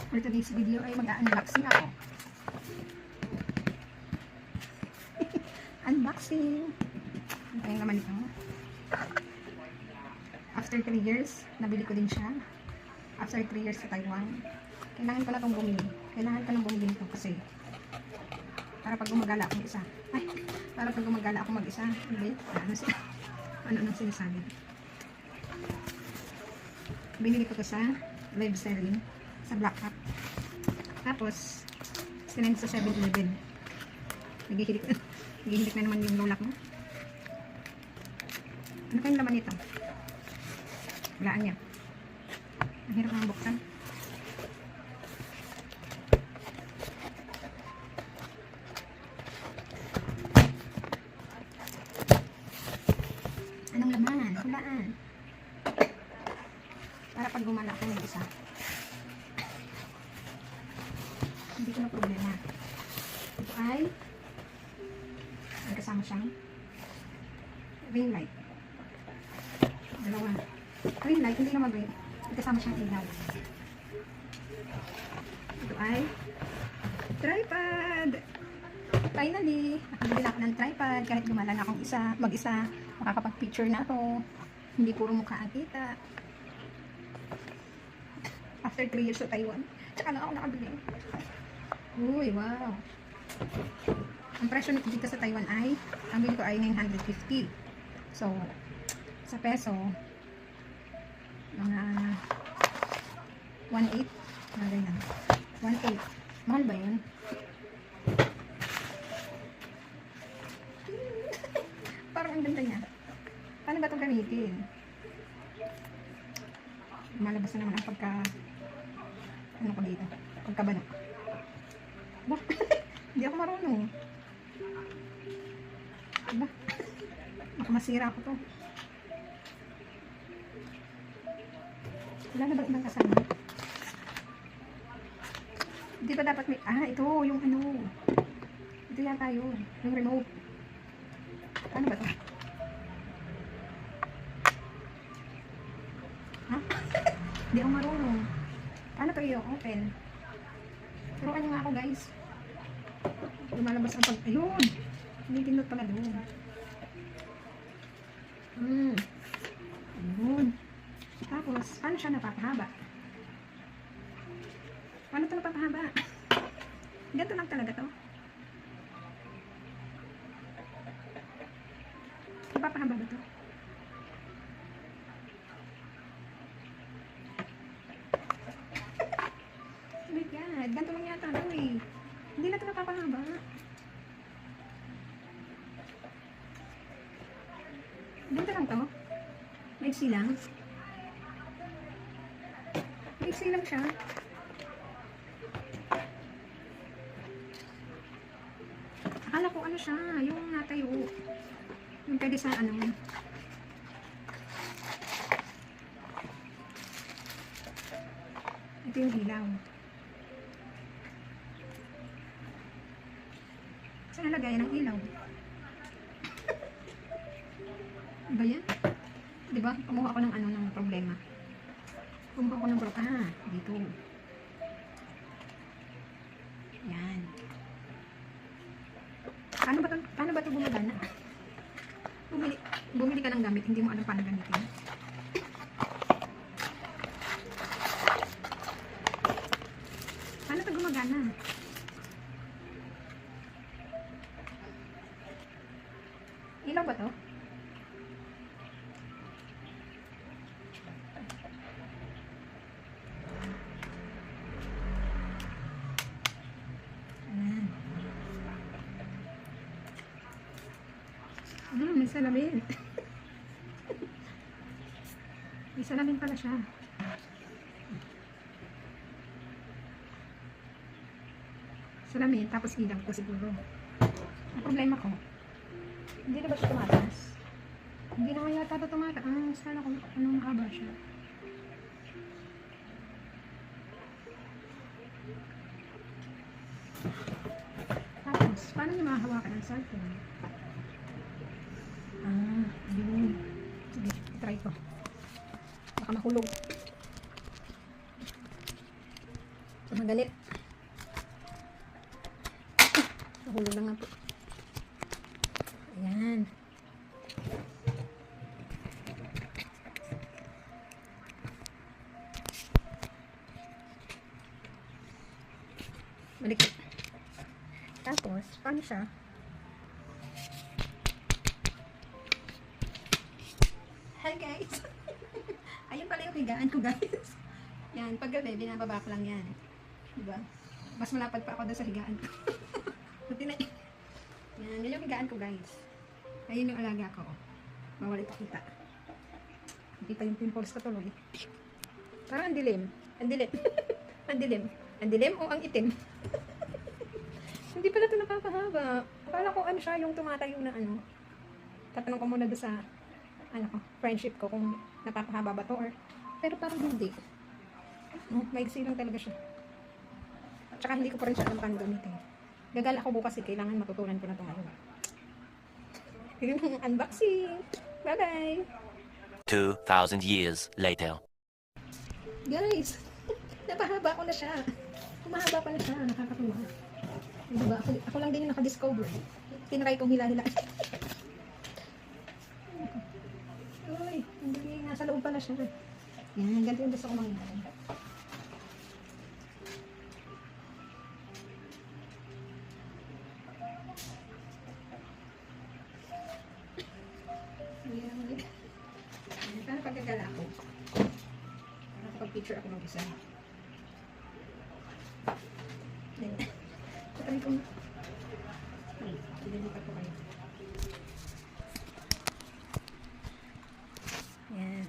For today's video ay mag-unboxing ako. Unboxing! Ito yung laman nito. After 3 years, nabili ko din siya. After 3 years sa Taiwan. Kailangan ko na itong bumili. Kailangan ko nang bumili nito kasi para pag gumagala akong isa. Ay! Para pag gumagala ako mag-isa. Ano nang sinasabi? Binili ko to sa live selling sa Black Hat. Tapos, sinend sa 7-Eleven. Naghihilik na naman yung lola ko. Ano kayong laman nito? Walaan niya. Ang hirap ng buksan. Anong laman? Hulaan. Para pag gumala ako ng isa. Hindi ko na problema. Ito ay may kasama siyang ring light. Dalawa. Ring light, hindi naman ring. May kasama siyang ilaw. Ito ay tripod. Finally, nakabili na ako ng tripod. Kahit gumala na akong mag-isa, makakapag-picture na ako. Hindi puro mukha ang kita. After 3 years sa Taiwan, tsaka lang ako nakabili. Uy, wow. Ang presyo nito dito sa Taiwan ay, ang bili ko ay 950. So, sa peso, mga 1.8. Mga ganyan. 1.8. Mahal ba yun? Parang ang ganda niya. Paano ba itong gamitin? Malabas na naman ang pagka ano ko dito? Pagkabano. Ba? Hindi ako marunong. Ba? Baka masira ko to. Wala na ba ibang kasama? Hindi ba dapat may... ito yung ano. Ito yata yun. Yung remote. Ano ba to? Ha? Hindi ako marunong. Paano to i-open? Turuan nyo nga ako, guys. Lumalabas ang pag... Ayun! Hindi pinot pala doon. Ayun. Tapos, paano siya napapahaba? Paano ito napapahaba? Ganito lang talaga to. Napapahaba ba to? Oh my God, ganito lang yata to eh. Hindi na ito napapahaba. Ganito lang to. Maiksi lang. Maiksi lang siya. Akala ko ano siya, yung natayo. Yung pwede sa ano. Ito yung ilaw. Saan nalagay ng ilaw? Ba yan? Diba? Kumuha ako ng ano ng problema. Kumuha ako ng problema. Dito. Yan. Paano ba ito gumagana? Bumili ka ng gamit, hindi mo alam paano gamitin. Paano ito gumagana? Ilaw ba to? May salamin. May salamin pala siya. Salamin, tapos ilaw ko siguro. Ang problema ko, hindi na ba siya tumataas? Hindi na kaya ito tumataas. Sana kung anong mahaba siya. Tapos, paano niya mahahawakan ang cellphone? Yun. Sige, try ko. Baka mahulog. Magalit. Nahulog na nga po. Ayan. Balik. Tapos, paano siya? Hi guys! Ayun pala yung higaan ko guys. Yan, pag gabi, binababa ko lang yan. Diba? Mas malapad pa ako doon sa higaan ko. Buti na yan. Yan yung higaan ko guys. Ayun yung alaga ko. Bawal ipakita. Hindi pa yung pimples ko tuloy. Parang ang dilim. Ang dilim. Ang dilim. Ang dilim o ang itim? Hindi pala ito napapahaba. Akala ko ano siya yung tumatayo na ano. Tatanong ko muna doon sa ano ko, friendship ko kung napapahaba ba to or pero parang hindi. No, maigsi lang talaga siya. At saka hindi ko pa rin siya alam paano gamitin. Gagala ko bukas kailangan matutunan ko na ito ngayon. Yun ang unboxing. Bye bye! 2,000 years later. Guys, napahaba ko na siya. Humahaba pa na siya. Nakakatuwa. Diba? Ako lang din yung nakadiscover. Tinry kong hila-hila. Uy, hindi. Nasa loob pala siya. Yan, ganito yung gusto ko mangyari. Yan. Paano pagkagala ko? Para kapag-picture ako ng isa. Patayin ko na. Ay, pinilipat ko kayo. Yan.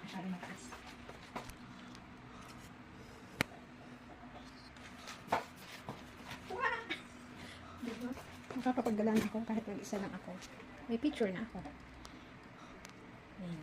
Masyado mataas. Wow! Diba? Makakapaggalaan ako kahit mag-isa lang ako. May picture na ako. Yan.